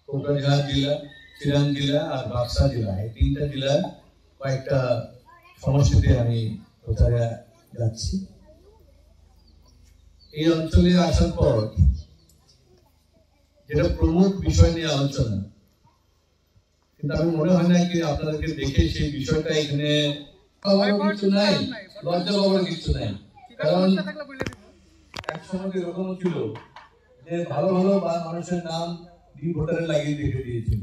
কোকরাঝাড় জেলা, চিরাং জেলা আর বাক্সা জেলা, এই তিনটা জেলার কয়েকটা সমষ্টিতে আমি প্রচারে যাচ্ছি। এই অঞ্চলে আসার পর যেটা প্রমুখ বিষয় নিয়ে আলোচনা, কিন্তু আমি মনে হয় না কি আপনাদেরকে দেখে সেই বিষয়টা এখানে কিছু নাই, লজ্জা পাওয়ার কিছু নাই। কারণ এক সময় এরকম ছিল যে ভালো ভালো মানুষের নাম ডি ভোটারে লাগিয়ে রেখে দিয়েছিল।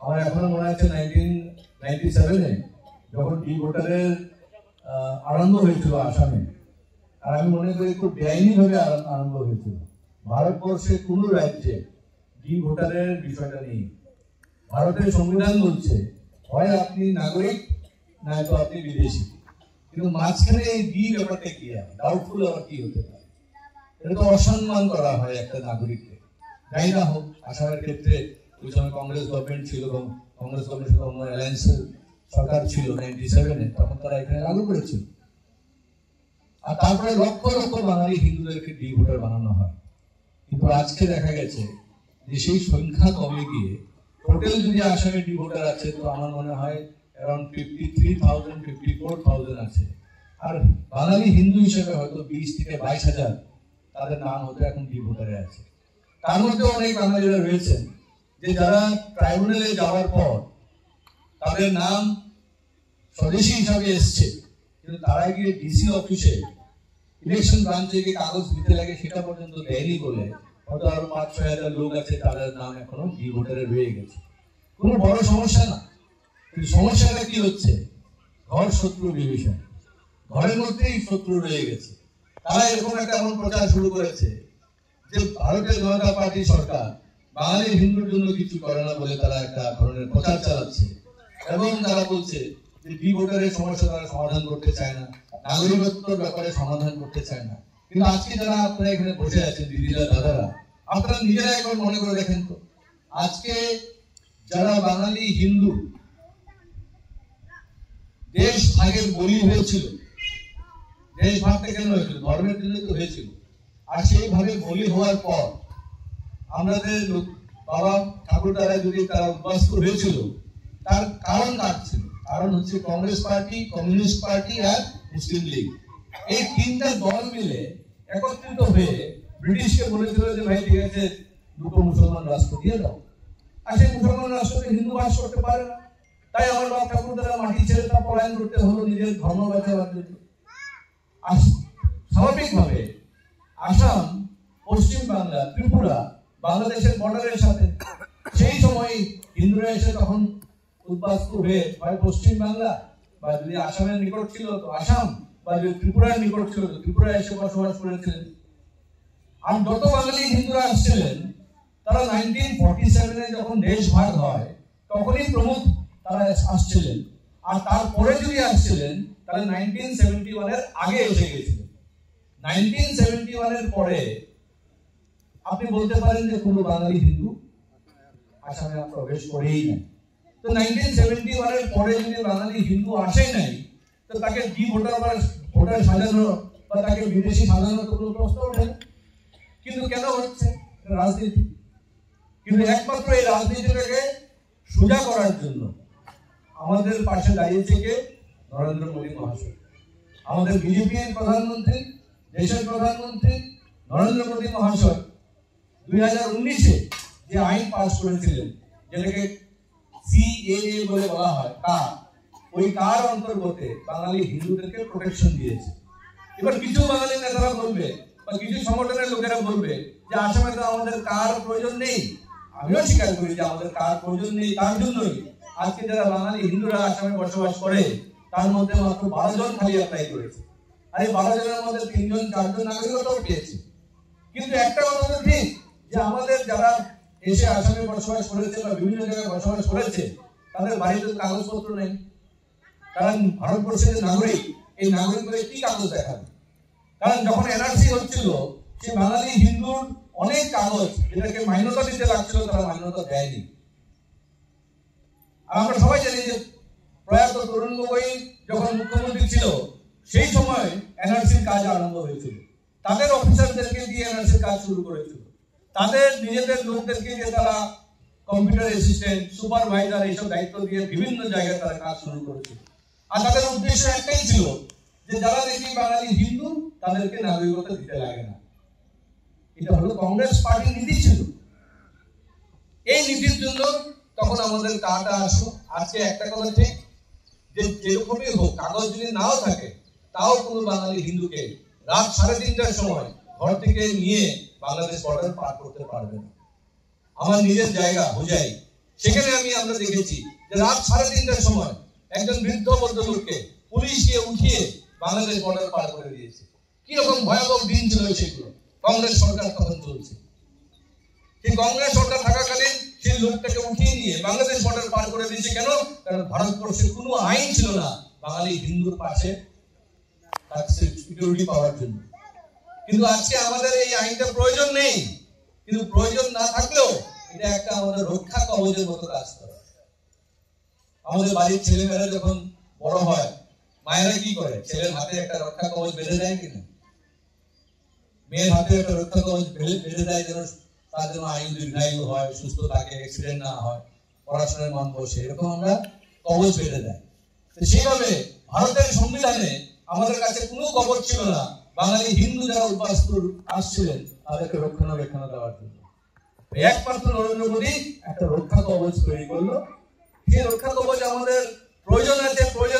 আমার এখনো মনে আছে 1997-এ যখন ডি ভোটারের আরম্ভ হয়েছিল আসামে, আর আমি মনে করি খুব বেআইনি ভাবে আরম্ভ হয়েছিল। ভারতবর্ষের কোন রাজ্যে ডি ভোটারের বিষয়টা নেই। ভারতের সংবিধান বলছে হয় আপনি নাগরিক, নয়তো আপনি বিদেশি, কিন্তু মাঝখানে এই ডি ব্যাপারটা কি ডাউটফুল আবার কি হতে পারে? এটা তো অসম্মান করা হয় একটা নাগরিককে। যাই না হোক, আসামের ক্ষেত্রে ওই সময় কংগ্রেস গভর্নমেন্ট ছিল এবং কংগ্রেস গভর্নমেন্টের অন্য অ্যালায়েন্সের সরকার ছিল 97-এ, তখন তারা এখানে লাগু করেছিল। আর তারপরে লক্ষ লক্ষ বাঙালি হিন্দুদেরকে ডি ভোটার বানানো হয়। কিন্তু আজকে দেখা গেছে যে সেই সংখ্যা কমে গিয়ে টোটাল যদি আসামে ডি ভোটার আছে তো আমার মনে হয় অ্যারাউন্ড 53,000 54,000 আছে। আর বাঙালি হিন্দু হিসেবে হয়তো 20 থেকে 22,000 তাদের নাম হয়তো এখন ডি ভোটারে আছে। তার মধ্যে অনেক বাঙালিরা রয়েছেন যে যারা ট্রাইব্যুনালে যাওয়ার পর তাদের নাম স্বদেশী হিসাবে এসছে, কিন্তু তারা গিয়ে ডিসি অফিসে ইলেকশন ব্রাঞ্চে গিয়ে কাগজ দিতে লাগে সেটা পর্যন্ত দেয়নি বলে হয়তো আরো 5-6 হাজার লোক আছে তাদের নাম এখনো ডি ভোটারে রয়ে গেছে। কোনো বড় সমস্যা না, কিন্তু সমস্যাটা কি হচ্ছে? ঘর শত্রু বিভীষণ, ঘরের মধ্যেই শত্রু রয়ে গেছে। তারা এরকম একটা এমন প্রচার শুরু করেছে যে ভারতীয় জনতা পার্টি সরকার বাঙালি হিন্দুর জন্য কিছু করে না বলে তারা একটা ধরনের প্রচার চালাচ্ছে, এবং তারা বলছে যে ডি ভোটারের সমস্যা তারা সমাধান করতে চায় না, নাগরিকত্বের ব্যাপারে সমাধান করতে চায় না। কিন্তু আজকে যারা আপনারা এখানে বসে আছেন দিদিরা দাদারা, আপনারা নিজেরা একবার মনে করে দেখেন তো, আজকে যারা বাঙালি হিন্দু দেশ ভাগের বলি হয়েছিল, দেশ ভাগটা কেন হয়েছিল? ধর্মের জন্য তো হয়েছিল। আর সেইভাবে বলি হওয়ার পর আমাদের বাবা ঠাকুর দ্বারা যদি তারা উদ্বাস্ত হয়েছিল, তার কারণ কাটছিল। কারণ হচ্ছে কংগ্রেস পার্টি, কমিউনিস্ট পার্টি আর মুসলিম লীগ, এই তিনটা দল মিলে একত্রিত হয়ে ব্রিটিশকে বলেছিল যে ভাই ঠিক আছে, দুটো মুসলমান রাষ্ট্র দিয়ে দাও। আর সেই মুসলমান রাষ্ট্রকে হিন্দু বাস করতে পারে না, তাই আমার বাবা ঠাকুর দ্বারা মাটি ছেড়ে তা পলায়ন করতে হলো নিজের ধর্ম বাঁচাবার জন্য। স্বাভাবিকভাবে আসাম, পশ্চিম বাংলা, ত্রিপুরা বাংলাদেশের বর্ডারের সাথে, সেই সময় হিন্দুরা এসে তখন উদ্বাস্ত হয়ে হয় পশ্চিম বাংলা, বা যদি আসামের নিকট ছিল তো আসাম, বা যদি ত্রিপুরার নিকট ছিল তো ত্রিপুরা এসে বসবাস করেছিলেন। আর যত বাঙালি হিন্দুরা আসছিলেন তারা 1947-এ যখন দেশ ভাগ হয় তখনই প্রমুখ তারা আসছিলেন। আর তারপরে যদি আসছিলেন তাহলে 1971-এর আগে এসে গেছিলেন। 1971-এর পরে আপনি বলতে পারেন যে কোনো বাঙালি হিন্দু আসামে প্রবেশ করেই নাই। তো 1971-এর পরে যদি বাঙালি হিন্দু আসে নাই, তো তাকে ডি ভোটার সাজানো বা তাকে বিদেশি সাজানো তো কোনো প্রশ্ন ওঠে না। কিন্তু কেন হচ্ছে? রাজনীতি। কিন্তু একমাত্র এই রাজনীতিটাকে সোজা করার জন্য আমাদের পাশে দাঁড়িয়েছে কে? নরেন্দ্র মোদী মহাশয়, আমাদের বিজেপির প্রধানমন্ত্রী, দেশের প্রধানমন্ত্রী নরেন্দ্র মোদী মহাশয় 2019-এ যে আইন পাস করেছিলেন, যেটাকে সিএএ বলে বলা হয়, ওই কার অন্তর্গত বাঙালি হিন্দুদেরকে প্রোটেকশন দিয়েছে। এবার কিছু বাঙালি নেতারা বলবে বা কিছু সংগঠনের লোকেরা বলবে যে আসামে তো আমাদের কার প্রয়োজন নেই। আমিও স্বীকার করি যে আমাদের কার প্রয়োজন নেই, তার জন্যই আজকে যারা বাঙালি হিন্দুরা আসামে বসবাস করে তার মধ্যে মাত্র 12 জন খালি অ্যাপ্লাই করেছে। আর এই 12 জনের মধ্যে 3 জন 4 জন নাগরিকত্ব পেয়েছে। কিন্তু একটা কথা তো ঠিক যে আমাদের যারা এসে আসামে বসবাস করেছে বা বিভিন্ন জায়গায় বসবাস করেছে তাদের বাড়িতে কাগজপত্র নেই। কারণ ভারতবর্ষের নাগরিক, এই নাগরিকদের কি কাগজ দেখাবে? কারণ যখন এনআরসি হচ্ছিল সে বাঙালি হিন্দুর অনেক কাগজ যেটাকে মান্যতা দিতে লাগছিল তারা মান্যতা দেয়নি। আর আমরা সবাই জানি যে প্রয়াত তরুণ গগৈ যখন মুখ্যমন্ত্রী ছিল সেই সময় এনআরসির কাজ আরম্ভ হয়েছিল, তাদের অফিসারদেরকে দিয়ে এনআরসির কাজ শুরু করেছিল। তাদের নিজেদের লোকদেরকে যে তারা কম্পিউটার অ্যাসিস্ট্যান্ট, সুপারভাইজার এইসব দায়িত্ব দিয়ে বিভিন্ন জায়গায় তারা কাজ শুরু করেছে। আর তাদের উদ্দেশ্য একটাই ছিল যে যারা দেখি বাঙালি হিন্দু তাদেরকে নাগরিকত্ব দিতে লাগে না। এটা হলো কংগ্রেস পার্টির নীতি ছিল। এই নীতির জন্য তখন আমাদের কাটা আসলো। আজকে একটা কথা ঠিক, যে যেরকমই হোক, কাগজ যদি নাও থাকে তাও কোনো বাঙালি হিন্দুকে রাত 3:30টার সময় ঘর থেকে নিয়ে বাংলাদেশ বর্ডার পার করতে পারবে না। আমার নিজের জায়গা বোঝাই, সেখানে আমরা দেখেছি যে রাত 3:30টার সময় একজন বৃদ্ধ ভদ্রলোককে পুলিশ গিয়ে উঠিয়ে বাংলাদেশ বর্ডার পার করে দিয়েছে। কিরকম ভয়াবহ দিন ছিল সেগুলো। কংগ্রেস সরকার তখন চলছে। সেই কংগ্রেস সরকার থাকাকালীন সেই লোকটাকে উঠিয়ে নিয়ে বাংলাদেশ বর্ডার পার করে দিয়েছে। কেন? কারণ ভারতবর্ষের কোনো আইন ছিল না বাঙালি হিন্দুর পাশে সিকিউরিটি পাওয়ার জন্য। কিন্তু আজকে আমাদের এই আইনটা প্রয়োজন নেই, কিন্তু প্রয়োজন না থাকলেও এটা একটা আমাদের রক্ষা কবচের মতো কাজ করে। আমাদের বাড়ির ছেলেমেয়েরা যখন বড় হয়, মায়েরা কি করে? ছেলের হাতে একটা রক্ষা কবচ বেঁধে দেয় কিনা? মেয়ের হাতে একটা রক্ষা কবচ বেঁধে দেয় যেন তার জন্য আয়ু দীর্ঘায়ু হয়, সুস্থ থাকে, অ্যাক্সিডেন্ট না হয়, পড়াশোনার মান বসে, এরকম আমরা কবচ বেঁধে দেয়। সেভাবে ভারতের সংবিধানে আমাদের কাছে কোনো কবচ ছিল না বাঙালি হিন্দু যারা উদ্বাস্তুর আসছিলেন তাদেরকে রক্ষণাবেক্ষণ দেওয়ার জন্য। একমাত্র নরেন্দ্র মোদী একটা রক্ষা কবচ তৈরি করলো। সেই রক্ষা কবচ আমাদের প্রয়োজন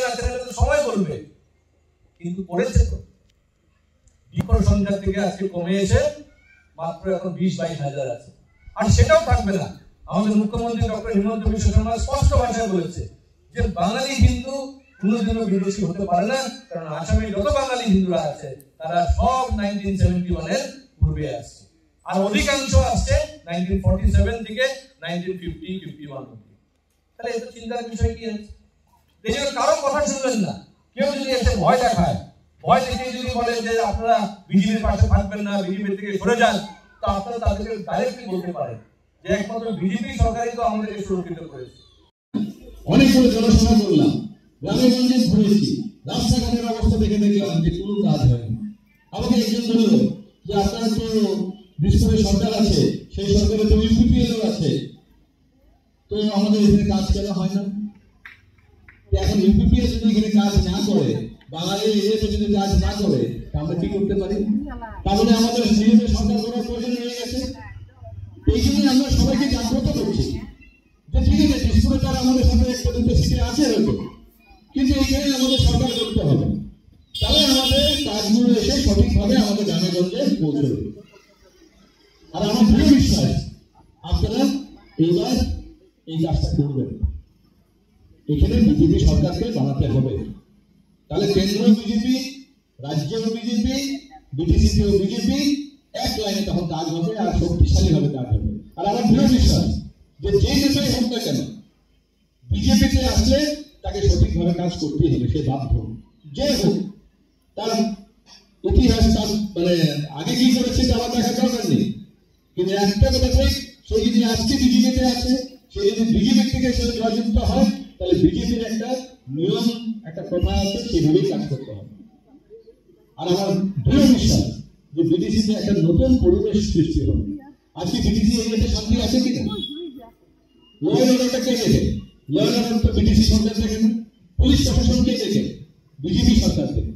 আছে সময় বলবে, কিন্তু করেছে তো। বিপুল সংখ্যা থেকে আজকে কমে এসে মাত্র এখন 20-22 হাজার আছে। আর সেটাও থাকবে না। আমাদের মুখ্যমন্ত্রী ডক্টর হিমন্ত বিশ্ব শর্মা স্পষ্ট ভাষায় বলেছে যে বাঙালি হিন্দু কোনোদিনও বিদেশি হতে পারে না, কারণ আসামে যত বাঙালি হিন্দুরা আছে তারা সব 1971 এর পূর্বে আসছে, আর অধিকাংশ আসছে 1947 থেকে 1950-51 অবধি। তাহলে এত চিন্তার বিষয় কি আছে? এই জন্য কারো কথা শুনলেন না। কেউ যদি এসে ভয় দেখায়, ভয় দেখে যদি বলে যে আপনারা বিজেপির পাশে থাকবেন না, বিজেপি থেকে সরে যান, তো আপনারা তাদেরকে ডাইরেক্টলি বলতে পারেন যে একমাত্র বিজেপি সরকারই তো আমাদেরকে সুরক্ষিত করেছে। অনেকগুলো জনসভা করলাম, গ্রামে গঞ্জে ঘুরেছি, রাস্তাঘাটের অবস্থা দেখে দেখলাম যে কোনো কাজ হয়নি। আমাকে একজন বলল যে আপনার তো বিশ্বরের সরকার আছে, সেই সরকারে তো ইউপিপিএল আছে, তো আমাদের এখানে কাজ কেন হয় না? এখন ইউপিপিএল যদি এখানে কাজ না করে, বাঙালি এরিয়াতে যদি কাজ না করে, আমরা কি করতে পারি? তাহলে আমাদের নিজেদের সরকার করার প্রয়োজন হয়ে গেছে। এই জন্য আমরা সবাইকে জাগ্রত করছি যে ঠিক আছে, দিসপুরে তারা আমাদের সাথে একটা দুটো সিটে আছে হয়তো, কিন্তু এইখানে আমাদের সরকার করতে হবে। তাহলে আমাদের কাজগুলো এসে সঠিকভাবে আমাদের গ্রামে গঞ্জে পৌঁছবে। আর আমার দৃঢ় বিশ্বাস আপনারা এইবার এই কাজটা করবেন। এখানে বিজেপি সরকারকে বানাতে হবে। তাহলে কেন্দ্র বিজেপি, রাজ্য বিজেপি, বিটিসিও বিজেপি, এক লাইনে তখন কাজ হবে আর শক্তিশালী ভাবে কাজ হবে। আর আমার দৃঢ় বিশ্বাস যে যে নেতাই হোক না কেন, বিজেপিতে আসলে তাকে সঠিকভাবে কাজ করতেই হবে, সে বাধ্য। যে হোক, তার ইতিহাস তার মানে আগে কি করেছে আমার দেখার দরকার নেই, কিন্তু একটা কথা ঠিক, সে যদি আজকে বিজেপিতে আছে, সে যদি বিজেপি থেকে সে জয়যুক্ত হয়, তাহলে বিজেপির একটা নিয়ম, একটা কথা আছে, সেভাবেই কাজ করতে হবে। আর আমার দৃঢ় বিশ্বাস যে বিটিসিতে একটা নতুন পরিবেশ সৃষ্টি হবে। আজকে বিটিসি এরিয়াতে শান্তি আছে কিনা? ল অ্যান্ড অর্ডারটা কে দেখে? ল অ্যান্ড অর্ডার তো বিটিসি সরকার দেখে না, পুলিশ প্রশাসন কে দেখে? বিজেপি সরকার দেখে।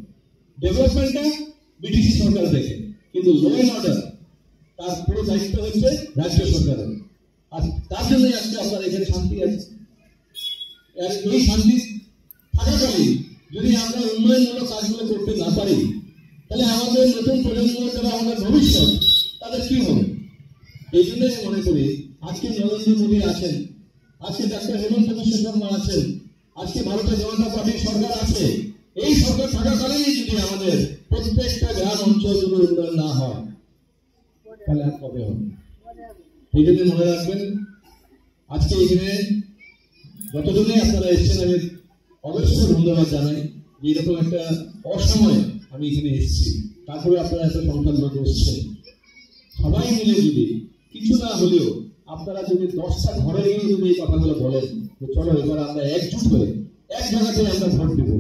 ডেভেলপমেন্টটা বিটিসি সরকার দেখে, কিন্তু ল অ্যান্ড অর্ডার তার পুরো দায়িত্ব হচ্ছে রাজ্য সরকারের। আর তার জন্যই আজকে আপনার এখানে শান্তি আছে। এই শান্তি থাকাকালীন যদি আমরা উন্নয়নমূলক কাজগুলো করতে না পারি, তাহলে আমাদের নতুন প্রজন্ম যারা আমাদের ভবিষ্যৎ, তাদের কি হবে? এই জন্যই মনে করি আজকে নরেন্দ্র মোদী আছেন, আজকে ডাক্তার হিমন্ত বিশ্ব শর্মা আছেন, আজকে ভারতীয় জনতা পার্টির সরকার আছে। এই সরকার থাকাকালীনই যদি আমাদের প্রত্যেকটা গ্রাম অঞ্চলগুলো উন্নয়ন না হয়, তাহলে আর কবে হবে? এই জন্য মনে রাখবেন, আজকে এখানে যতজনই আপনারা এসেছেন আমি অবশ্যই ধন্যবাদ জানাই যে এরকম একটা অসময়ে আমি এখানে এসেছি, তারপরে আপনারা এত সংখ্যার লোক এসেছেন। সবাই মিলে যদি কিছু না হলেও আপনারা যদি 10টা ঘরে গিয়ে যদি এই কথাগুলো বলেন যে চলো এবার আমরা একজুট হয়ে এক জায়গাতে আমরা ভোট দেবো,